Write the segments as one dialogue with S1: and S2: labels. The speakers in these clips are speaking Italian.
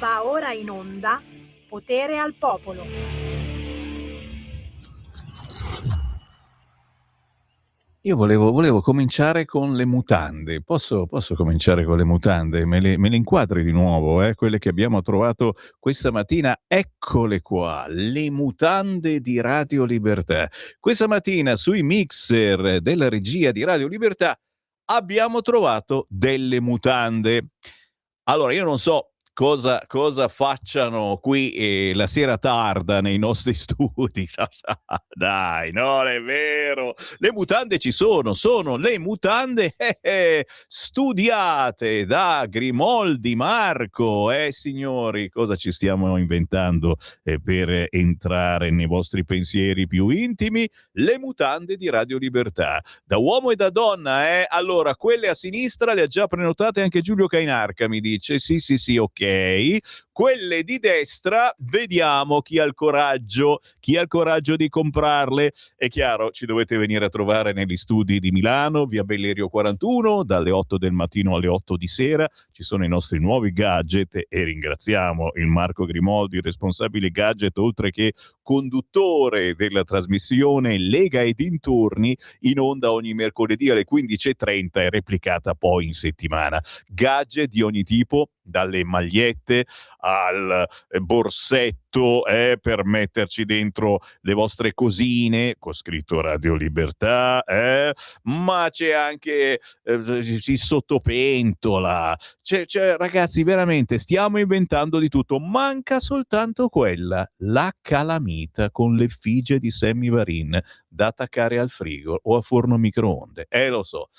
S1: Va ora in onda Potere al Popolo.
S2: Io volevo cominciare con le mutande. Posso cominciare con le mutande? Me le inquadri di nuovo, quelle che abbiamo trovato questa mattina. Eccole qua, le mutande di Radio Libertà. Questa mattina sui mixer della regia di Radio Libertà abbiamo trovato delle mutande. Allora, io non so cosa facciano qui la sera tarda nei nostri studi. Dai, non è vero. Le mutande ci sono le mutande studiate da Grimoldi Marco. Signori, cosa ci stiamo inventando per entrare nei vostri pensieri più intimi? Le mutande di Radio Libertà. Da uomo e da donna, Allora, quelle a sinistra le ha già prenotate anche Giulio Cainarca, mi dice. Sì, ok. Quelle di destra, vediamo chi ha il coraggio di comprarle. È chiaro, ci dovete venire a trovare negli studi di Milano, via Bellerio 41, dalle 8 del mattino alle 8 di sera. Ci sono i nostri nuovi gadget e ringraziamo il Marco Grimoldi, responsabile gadget, oltre che conduttore della trasmissione Lega e dintorni, in onda ogni mercoledì alle 15:30 e replicata poi in settimana. Gadget di ogni tipo, dalle magliette al borsetto per metterci dentro le vostre cosine con scritto Radio Libertà, ma c'è anche il sottopentola. C'è, ragazzi, veramente stiamo inventando di tutto. Manca soltanto quella, la calamita con l'effigie di Sammy Varin da attaccare al frigo o a forno microonde. Lo so.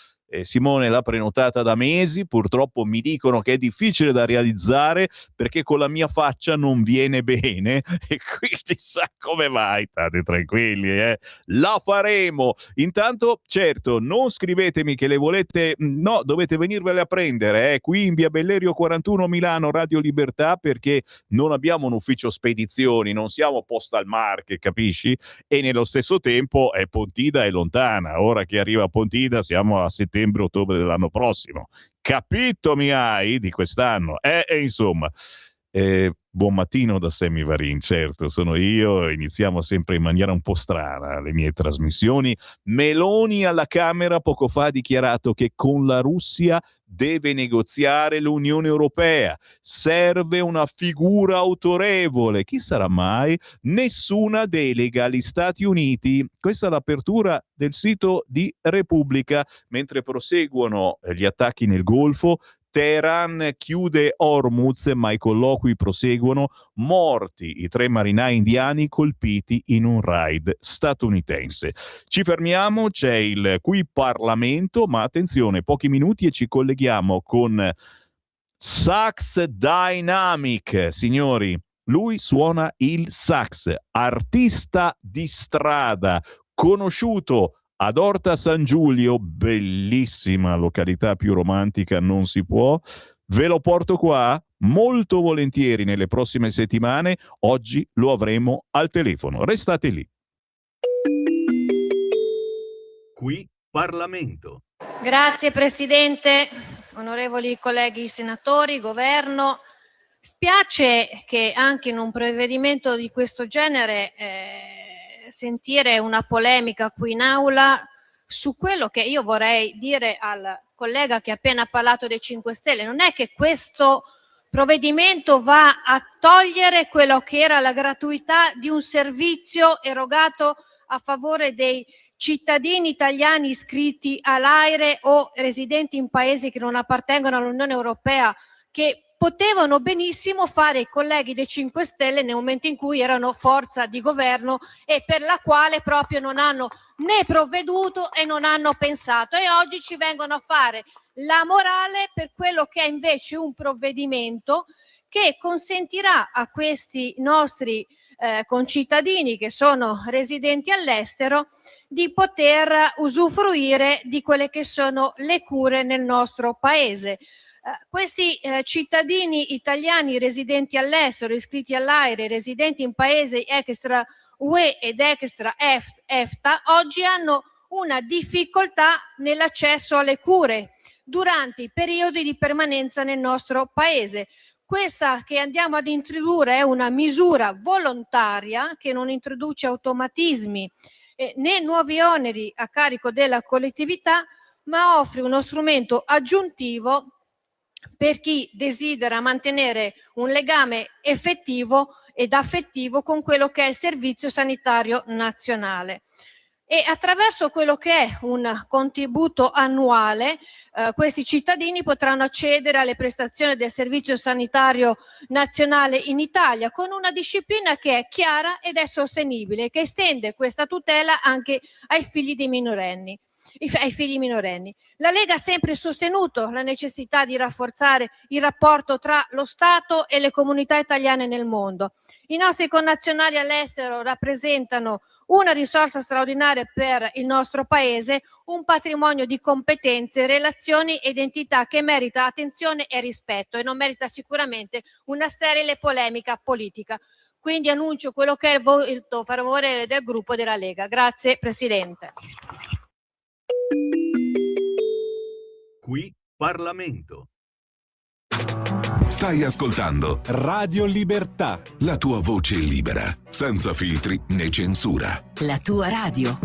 S2: Simone l'ha prenotata da mesi, purtroppo mi dicono che è difficile da realizzare perché con la mia faccia non viene bene e quindi sa come mai, state tranquilli, la faremo. Intanto, certo, non scrivetemi che le volete, no, dovete venirvele a prendere, qui in via Bellerio 41 Milano, Radio Libertà, perché non abbiamo un ufficio spedizioni, non siamo Postal Marche, capisci? E nello stesso tempo Pontida è lontana, ora che arriva a Pontida siamo a settembre-ottobre dell'anno prossimo. Capito mi hai di quest'anno? Insomma, buon mattino da Sammy Varin, certo, sono io, iniziamo sempre in maniera un po' strana le mie trasmissioni. Meloni alla Camera poco fa ha dichiarato che con la Russia deve negoziare l'Unione Europea, serve una figura autorevole, chi sarà mai? Nessuna delega agli Stati Uniti. Questa è l'apertura del sito di Repubblica, mentre proseguono gli attacchi nel Golfo. Teheran chiude Hormuz, ma i colloqui proseguono. Morti i 3 marinai indiani colpiti in un raid statunitense. Ci fermiamo, c'è il qui Parlamento, ma attenzione, pochi minuti e ci colleghiamo con Sax Dynamic, signori. Lui suona il sax, artista di strada, conosciuto ad Orta San Giulio, bellissima località, più romantica non si può. Ve lo porto qua molto volentieri nelle prossime settimane. Oggi lo avremo al telefono. Restate lì.
S3: Qui Parlamento.
S4: Grazie Presidente, onorevoli colleghi senatori, Governo. Spiace che anche in un provvedimento di questo genere sentire una polemica qui in aula su quello che io vorrei dire al collega che ha appena parlato dei 5 Stelle. Non è che questo provvedimento va a togliere quello che era la gratuità di un servizio erogato a favore dei cittadini italiani iscritti all'AIRE o residenti in paesi che non appartengono all'Unione Europea, che potevano benissimo fare i colleghi dei 5 Stelle nel momento in cui erano forza di governo e per la quale proprio non hanno né provveduto e non hanno pensato. E oggi ci vengono a fare la morale per quello che è invece un provvedimento che consentirà a questi nostri concittadini che sono residenti all'estero di poter usufruire di quelle che sono le cure nel nostro paese. Questi cittadini italiani residenti all'estero, iscritti all'AIRE, residenti in paesi extra UE ed extra EFTA, oggi hanno una difficoltà nell'accesso alle cure durante i periodi di permanenza nel nostro paese. Questa che andiamo ad introdurre è una misura volontaria che non introduce automatismi né nuovi oneri a carico della collettività, ma offre uno strumento aggiuntivo per chi desidera mantenere un legame effettivo ed affettivo con quello che è il Servizio Sanitario Nazionale. E attraverso quello che è un contributo annuale, questi cittadini potranno accedere alle prestazioni del Servizio Sanitario Nazionale in Italia con una disciplina che è chiara ed è sostenibile, che estende questa tutela anche ai figli dei minorenni. Ai figli minorenni. La Lega ha sempre sostenuto la necessità di rafforzare il rapporto tra lo Stato e le comunità italiane nel mondo. I nostri connazionali all'estero rappresentano una risorsa straordinaria per il nostro Paese, un patrimonio di competenze, relazioni e identità che merita attenzione e rispetto e non merita sicuramente una sterile polemica politica. Quindi annuncio quello che è il voto favorevole del gruppo della Lega. Grazie Presidente.
S3: Qui Parlamento.
S5: Stai ascoltando
S6: Radio Libertà.
S5: la tua voce libera, senza filtri né censura.
S7: La tua radio.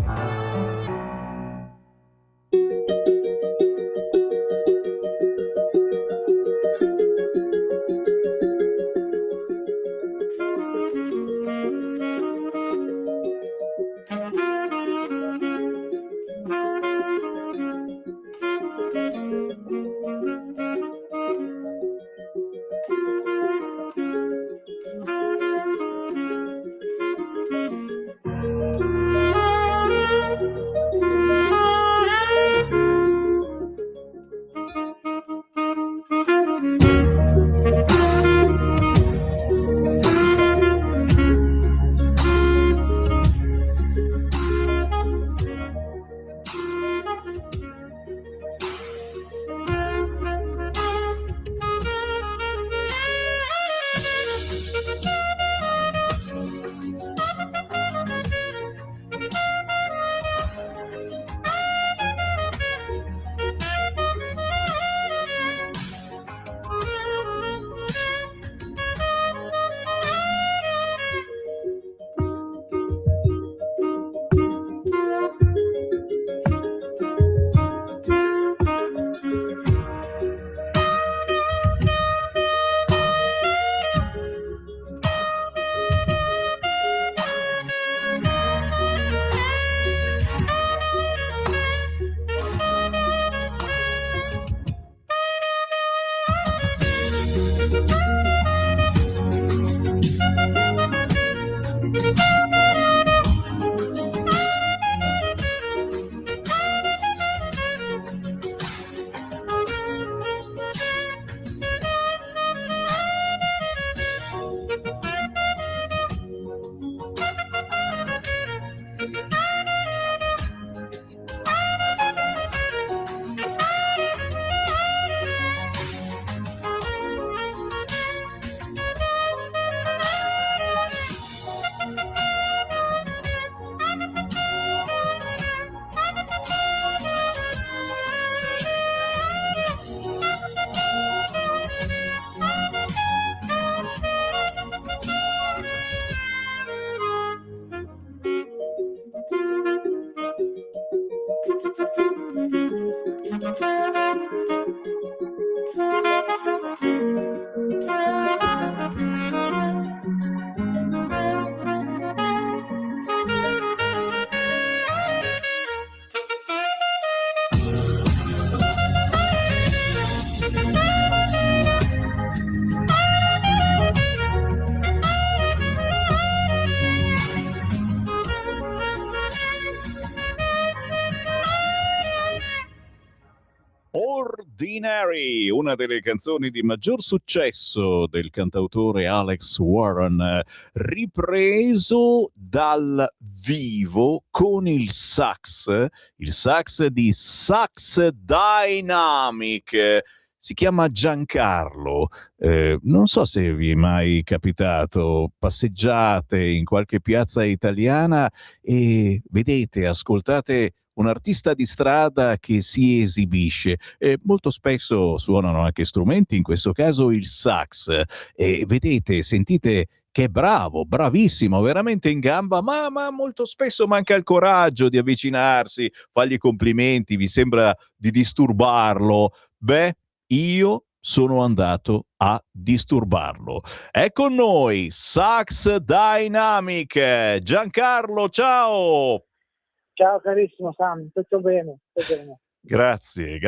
S2: Ordinary, una delle canzoni di maggior successo del cantautore Alex Warren, ripreso dal vivo con il sax di Sax Dynamic. Si chiama Giancarlo. Non so se vi è mai capitato, passeggiate in qualche piazza italiana e vedete, ascoltate un artista di strada che si esibisce. Molto spesso suonano anche strumenti, in questo caso il sax. E vedete, sentite che è bravo, bravissimo, veramente in gamba, ma molto spesso manca il coraggio di avvicinarsi, fargli complimenti, vi sembra di disturbarlo. Beh, io sono andato a disturbarlo. È con noi Sax Dynamic. Giancarlo, ciao!
S6: Ciao carissimo Sam, tutto bene? Tutto bene.
S2: Grazie.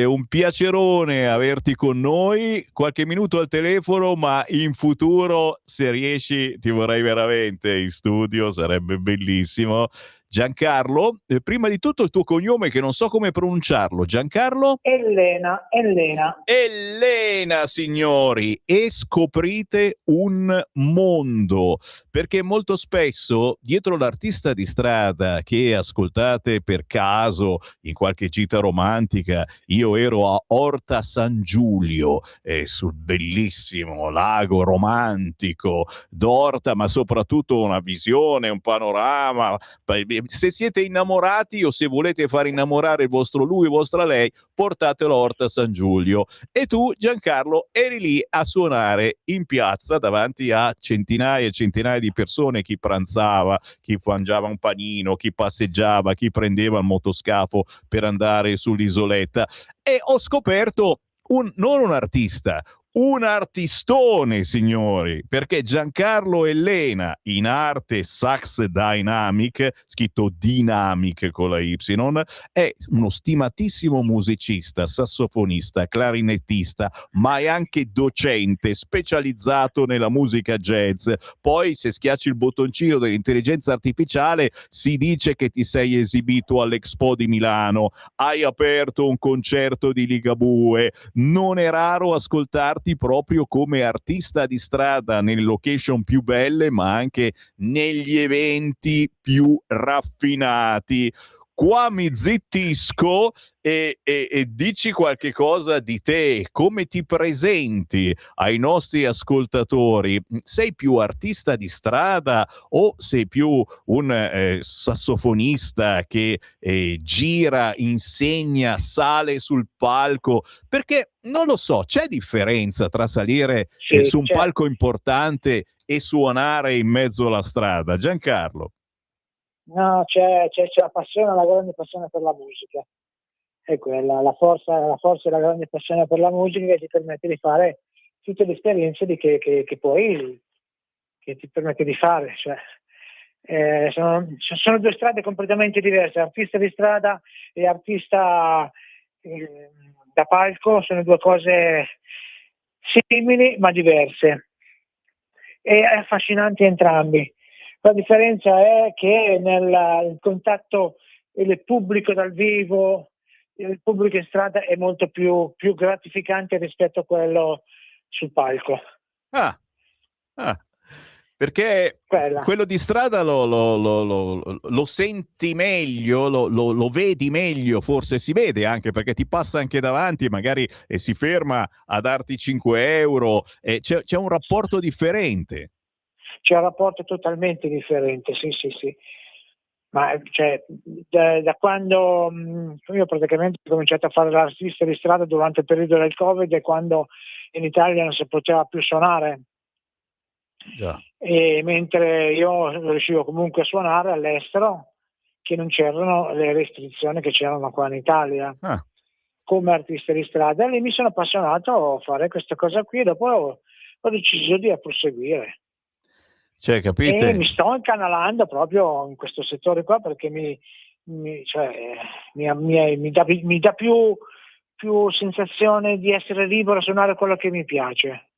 S2: Un piacerone averti con noi. Qualche minuto al telefono, ma in futuro, se riesci, ti vorrei veramente in studio, sarebbe bellissimo. Giancarlo, prima di tutto il tuo cognome che non so come pronunciarlo. Giancarlo?
S6: Elena.
S2: Elena, signori, e scoprite un mondo, perché molto spesso dietro l'artista di strada che ascoltate per caso in qualche gita romantica, io ero a Orta San Giulio, sul bellissimo lago romantico d'Orta, ma soprattutto una visione, un panorama. Se siete innamorati o se volete far innamorare il vostro lui, vostra lei, portatelo a Orta San Giulio. E tu, Giancarlo, eri lì a suonare in piazza davanti a centinaia e centinaia di persone, chi pranzava, chi mangiava un panino, chi passeggiava, chi prendeva il motoscafo per andare sull'isoletta. E ho scoperto non un artista, un artistone, signori, perché Giancarlo Elena, in arte Sax Dynamic, scritto Dynamic con la Y, è uno stimatissimo musicista, sassofonista, clarinettista, ma è anche docente specializzato nella musica jazz. Poi, se schiacci il bottoncino dell'intelligenza artificiale, si dice che ti sei esibito all'Expo di Milano, hai aperto un concerto di Ligabue. Non è raro ascoltarti proprio come artista di strada nelle location più belle, ma anche negli eventi più raffinati. Qua mi zittisco e dici qualche cosa di te, come ti presenti ai nostri ascoltatori? Sei più artista di strada o sei più un sassofonista che gira, insegna, sale sul palco? Perché non lo so, c'è differenza tra salire su un palco importante e suonare in mezzo alla strada, Giancarlo?
S6: No, c'è la passione, la grande passione per la musica. È quella, la forza e la grande passione per la musica che ti permette di fare tutte le esperienze che ti permette di fare. Cioè, sono due strade completamente diverse. Artista di strada e artista da palco sono due cose simili ma diverse e affascinanti entrambi. La differenza è che nel contatto il pubblico dal vivo, il pubblico in strada è molto più gratificante rispetto a quello sul palco.
S2: Perché quello di strada lo senti meglio, lo vedi meglio, forse si vede anche perché ti passa anche davanti magari e si ferma a darti 5 euro, c'è un rapporto differente.
S6: C'è un rapporto totalmente differente, sì. Ma cioè, da quando io praticamente ho cominciato a fare l'artista di strada durante il periodo del Covid e quando in Italia non si poteva più suonare.
S2: Già.
S6: E mentre io riuscivo comunque a suonare all'estero, che non c'erano le restrizioni che c'erano qua in Italia. Come artista di strada, e lì mi sono appassionato a fare questa cosa qui e dopo ho deciso di proseguire.
S2: Cioè, capite?
S6: E mi sto incanalando proprio in questo settore qua perché mi dà più sensazione di essere libero a suonare quello che mi piace.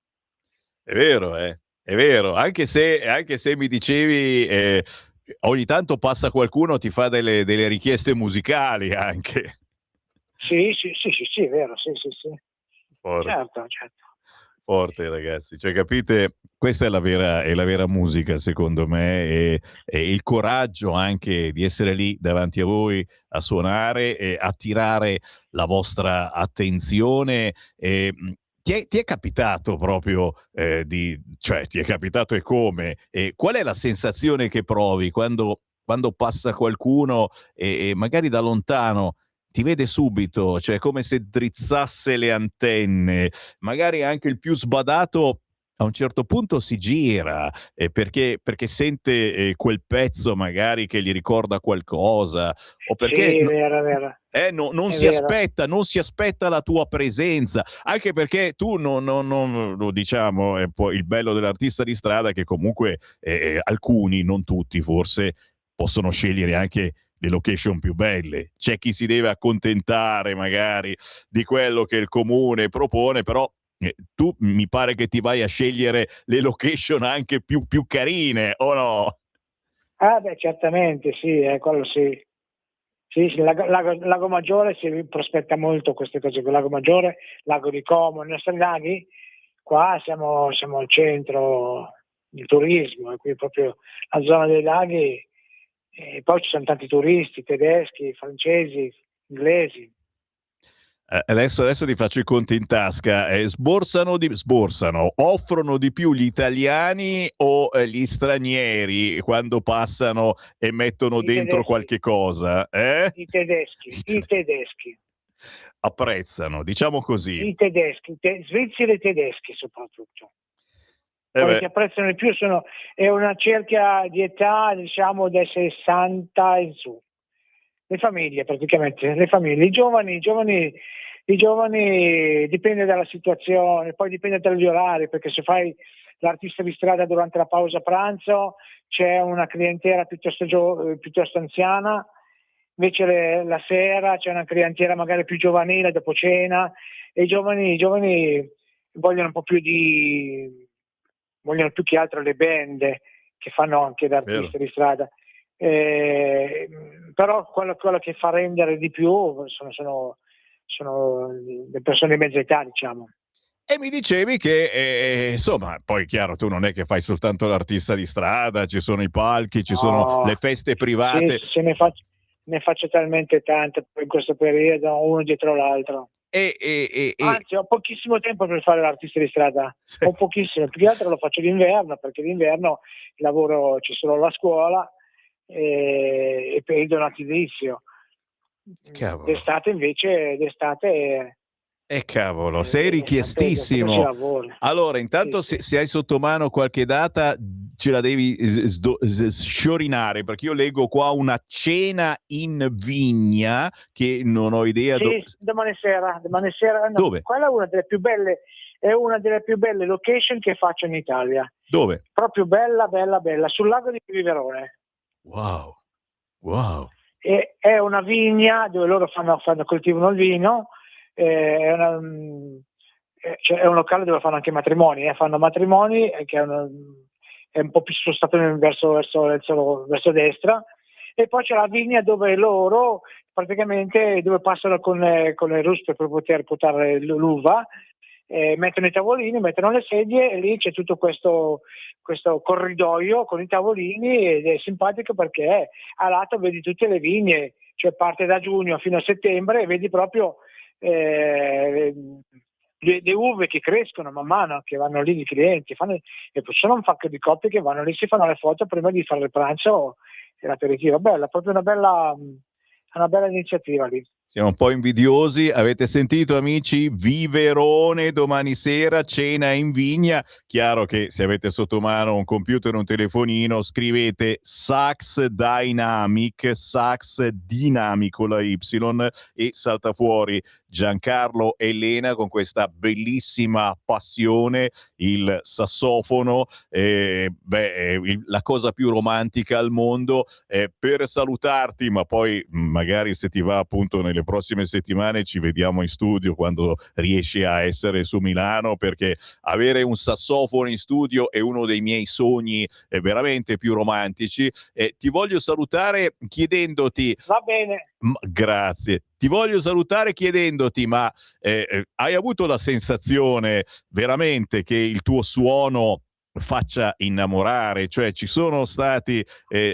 S2: È vero, anche se mi dicevi ogni tanto passa qualcuno, ti fa delle richieste musicali anche.
S6: Sì, è vero, sì. Certo.
S2: Forte, ragazzi, cioè capite, questa è la vera musica secondo me, e il coraggio anche di essere lì davanti a voi a suonare e attirare la vostra attenzione. Ti è capitato proprio ti è capitato e come? Qual è la sensazione che provi quando quando passa qualcuno e magari da lontano ti vede subito, cioè come se drizzasse le antenne, magari anche il più sbadato a un certo punto si gira perché sente quel pezzo magari che gli ricorda qualcosa o perché
S6: Sì, è vero, è vero.
S2: non
S6: È
S2: si
S6: vero.
S2: non si aspetta la tua presenza, anche perché tu non lo diciamo, è poi il bello dell'artista di strada che comunque alcuni, non tutti forse, possono scegliere anche le location più belle. C'è chi si deve accontentare magari di quello che il comune propone, però tu mi pare che ti vai a scegliere le location anche più carine, o no?
S6: Ah beh, certamente, sì, quello sì. Sì, sì, Lago Maggiore si prospetta molto queste cose, Lago Maggiore, Lago di Como, i nostri laghi, qua siamo al centro del turismo, e qui proprio la zona dei laghi, e poi ci sono tanti turisti, tedeschi, francesi, inglesi.
S2: Adesso ti faccio i conti in tasca. Sborsano, offrono di più gli italiani o gli stranieri quando passano e mettono
S6: I
S2: dentro
S6: tedeschi,
S2: qualche cosa?
S6: i tedeschi,
S2: Apprezzano, diciamo così.
S6: i tedeschi, svizzeri e tedeschi soprattutto.
S2: Eh
S6: Quelli
S2: beh,
S6: che apprezzano di più è una cerchia di età, diciamo, dai 60 in su. Le famiglie praticamente, le famiglie, i giovani dipende dalla situazione, poi dipende dagli orari, perché se fai l'artista di strada durante la pausa pranzo c'è una clientela piuttosto anziana, invece la sera c'è una clientela magari più giovanile dopo cena, e i giovani vogliono un po' vogliono più che altro le band che fanno anche da artisti di strada. Però quello che fa rendere di più sono le persone di mezza età, diciamo.
S2: e mi dicevi che, insomma, poi chiaro, tu non è che fai soltanto l'artista di strada, ci sono i palchi, ci sono
S6: No,
S2: le feste private.
S6: sì, ne faccio talmente tante in questo periodo, uno dietro l'altro. Anzi, ho pochissimo tempo per fare l'artista di strada, ho pochissimo, più che altro lo faccio d'inverno, perché d'inverno lavoro, c'è solo la scuola e periodo natalizio.
S2: Cavolo.
S6: D'estate invece,
S2: Cavolo, sei richiestissimo.
S6: si lavora.
S2: Allora, intanto
S6: Sì.
S2: se hai sotto mano qualche data ce la devi sciorinare, perché io leggo qua una cena in vigna che non ho idea
S6: Sì, domani sera, no,
S2: dove?
S6: quella è una delle più belle location che faccio in Italia.
S2: Dove?
S6: Proprio bella, sul lago di Viverone.
S2: Wow.
S6: E è una vigna dove loro coltivano il vino, è un locale dove fanno anche matrimoni, fanno matrimoni che è un po' più spostato verso destra, e poi c'è la vigna dove loro praticamente dove passano con le ruspe per poter portare l'uva, mettono i tavolini, mettono le sedie e lì c'è tutto questo corridoio con i tavolini, ed è simpatico perché a lato vedi tutte le vigne, cioè parte da giugno fino a settembre e vedi proprio le uve che crescono man mano, che vanno lì i clienti, e poi sono un sacco di coppie che vanno lì, si fanno le foto prima di fare il pranzo e l'aperitivo. Bella, proprio una bella iniziativa lì.
S2: Siamo un po' invidiosi, avete sentito amici? Viverone domani sera, cena in vigna. Chiaro che se avete sotto mano un computer o un telefonino scrivete Sax Dynamic, Sax Dynamic con la Y, e salta fuori Giancarlo e Elena con questa bellissima passione, il sassofono, la cosa più romantica al mondo. Per salutarti, ma poi magari se ti va appunto nelle prossime settimane ci vediamo in studio quando riesci a essere su Milano, perché avere un sassofono in studio è uno dei miei sogni veramente più romantici. Ti voglio salutare chiedendoti...
S6: Va bene.
S2: Grazie. Ti voglio salutare chiedendoti, ma hai avuto la sensazione veramente che il tuo suono faccia innamorare? Cioè ci sono stati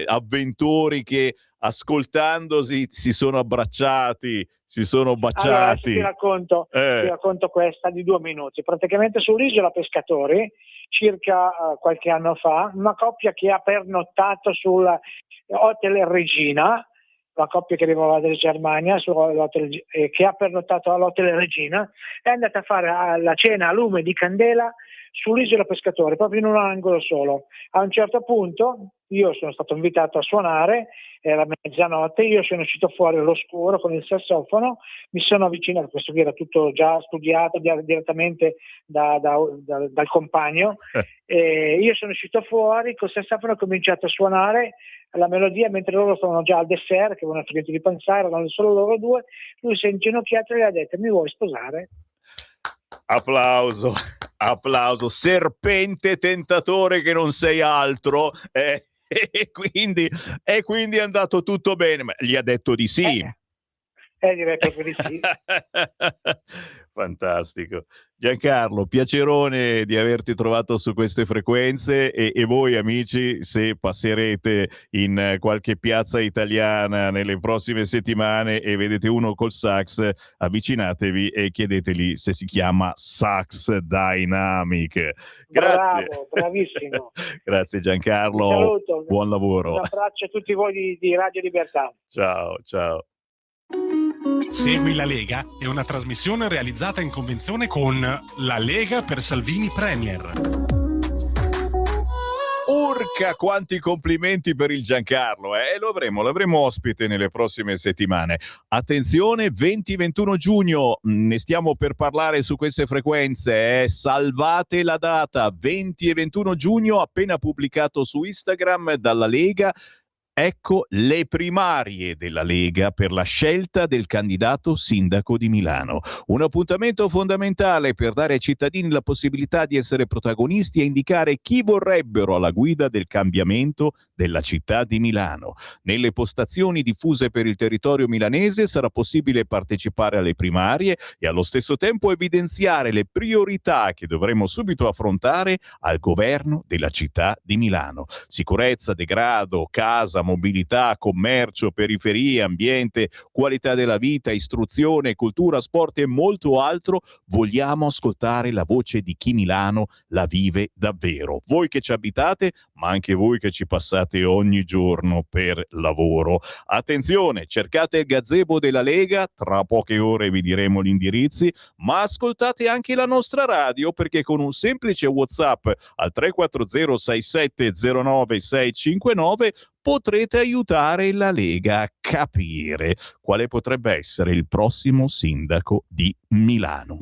S2: avventori che ascoltandosi si sono abbracciati, si sono
S6: Allora,
S2: baciati.
S6: ti racconto questa di 2 minuti. Praticamente sull'isola Pescatori, circa qualche anno fa, una coppia che ha pernottato sul Hotel Regina, la coppia che arrivava dalla Germania, che ha pernottato all'Hotel Regina, è andata a fare la cena a lume di candela sull'isola Pescatori, proprio in un angolo solo. A un certo punto io sono stato invitato a suonare, era mezzanotte, io sono uscito fuori all'oscuro con il sassofono, mi sono avvicinato, questo qui era tutto già studiato direttamente dal compagno, io sono uscito fuori col sassofono, ho cominciato a suonare la melodia mentre loro stavano già al dessert, che avevano finito di pranzare, erano solo loro due. Lui si è inginocchiato e gli ha detto: mi vuoi sposare?
S2: Applauso, serpente tentatore che non sei altro, e quindi è andato tutto bene, ma gli ha detto di sì.
S6: Direi proprio di sì.
S2: Fantastico. Giancarlo, piacerone di averti trovato su queste frequenze, e voi amici, se passerete in qualche piazza italiana nelle prossime settimane e vedete uno col sax, avvicinatevi e chiedeteli se si chiama Sax Dynamic. Grazie.
S6: Bravo, bravissimo.
S2: Grazie Giancarlo.
S6: Un saluto.
S2: Buon lavoro.
S6: Un abbraccio a tutti voi di Radio Libertà.
S2: Ciao, ciao.
S7: Segui la Lega è una trasmissione realizzata in convenzione con La Lega per Salvini Premier.
S2: Urca, quanti complimenti per il Giancarlo, lo avremo ospite nelle prossime settimane. Attenzione, 20-21 giugno, ne stiamo per parlare su queste frequenze, salvate la data, 20 e 21 giugno, appena pubblicato su Instagram dalla Lega. Ecco le primarie della Lega per la scelta del candidato sindaco di Milano. Un appuntamento fondamentale per dare ai cittadini la possibilità di essere protagonisti e indicare chi vorrebbero alla guida del cambiamento della città di Milano. Nelle postazioni diffuse per il territorio milanese sarà possibile partecipare alle primarie e allo stesso tempo evidenziare le priorità che dovremo subito affrontare al governo della città di Milano. Sicurezza, degrado, casa, mobilità, commercio, periferie, ambiente, qualità della vita, istruzione, cultura, sport e molto altro. Vogliamo ascoltare la voce di chi Milano la vive davvero. Voi che ci abitate, ma anche voi che ci passate ogni giorno per lavoro. Attenzione, cercate il gazebo della Lega, tra poche ore vi diremo gli indirizzi, ma ascoltate anche la nostra radio, perché con un semplice WhatsApp al 340 67 09 659 potrete aiutare la Lega a capire quale potrebbe essere il prossimo sindaco di Milano.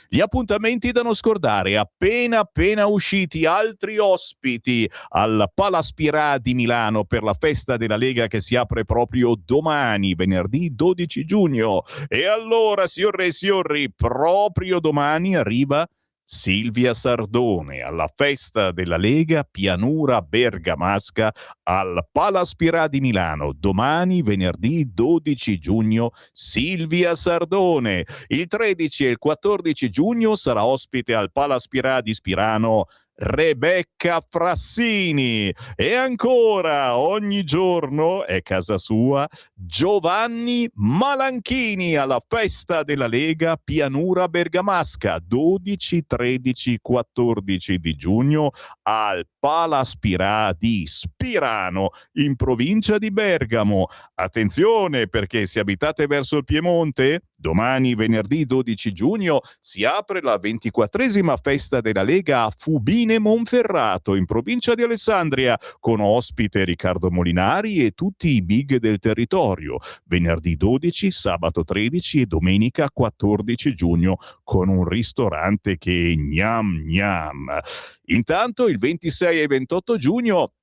S2: Gli appuntamenti da non scordare, appena usciti altri ospiti al Palaspirà di Milano per la festa della Lega che si apre proprio domani, venerdì 12 giugno. E allora, signore e signori, proprio domani arriva Silvia Sardone alla festa della Lega Pianura Bergamasca al Palaspirà di Milano. Domani, venerdì 12 giugno, Silvia Sardone. Il 13 e il 14 giugno sarà ospite al Palaspirà di Spirano Rebecca Frassini. E ancora, ogni giorno è casa sua Giovanni Malanchini alla festa della Lega Pianura Bergamasca 12, 13, 14 di giugno al Palaspirà di Spirano in provincia di Bergamo. Attenzione, perché se abitate verso il Piemonte, domani venerdì 12 giugno si apre la 24esima festa della Lega a Fubine Monferrato in provincia di Alessandria con ospite Riccardo Molinari e tutti i big del territorio. Venerdì 12, sabato 13 e domenica 14 giugno con un ristorante che gnam gnam. Intanto il 26 e 28 giugno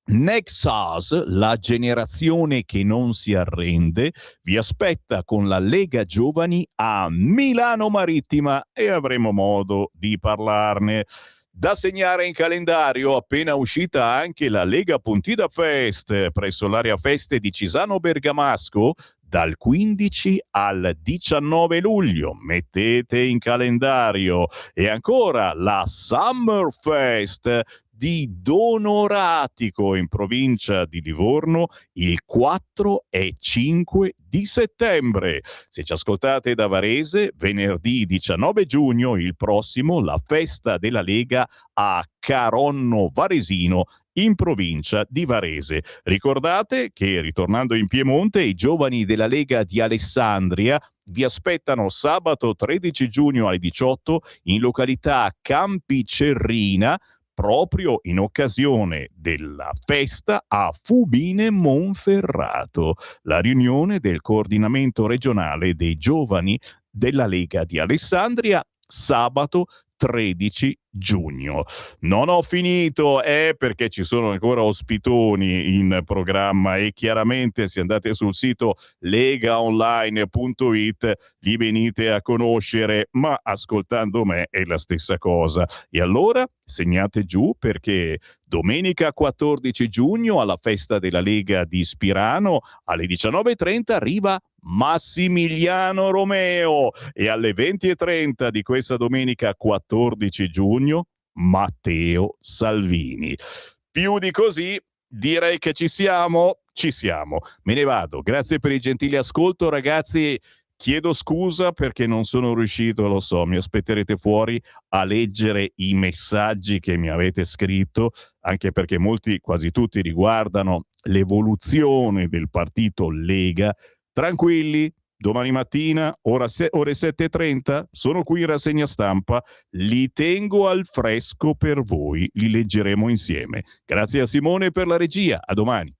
S2: Nexus, la generazione che non si arrende, vi aspetta con la Lega Giovani a Milano Marittima e avremo modo di parlarne. Da segnare in calendario, appena uscita anche la Lega Pontida Fest presso l'area feste di Cisano Bergamasco dal 15 al 19 luglio. Mettete in calendario. E ancora la Summer Fest di Donoratico in provincia di Livorno il 4 e 5 di settembre. Se ci ascoltate da Varese, venerdì 19 giugno, il prossimo, la festa della Lega a Caronno Varesino in provincia di Varese. Ricordate che, ritornando in Piemonte, i giovani della Lega di Alessandria vi aspettano sabato 13 giugno alle 18 in località Campicerrina, proprio in occasione della festa a Fubine Monferrato, la riunione del coordinamento regionale dei giovani della Lega di Alessandria, sabato 13 giugno. Non ho finito, perché ci sono ancora ospitoni in programma e chiaramente se andate sul sito legaonline.it li venite a conoscere, ma ascoltando me è la stessa cosa. E allora segnate giù, perché domenica 14 giugno alla festa della Lega di Spirano alle 19:30 arriva Massimiliano Romeo e alle 20:30 di questa domenica 14 giugno Matteo Salvini. Più di così direi che ci siamo. Me ne vado. Grazie per il gentile ascolto, ragazzi. Chiedo scusa perché non sono riuscito, lo so, mi aspetterete fuori a leggere i messaggi che mi avete scritto, anche perché molti, quasi tutti, riguardano l'evoluzione del partito Lega. Tranquilli, domani mattina, ore 7:30, sono qui in rassegna stampa, li tengo al fresco per voi, li leggeremo insieme. Grazie a Simone per la regia, a domani.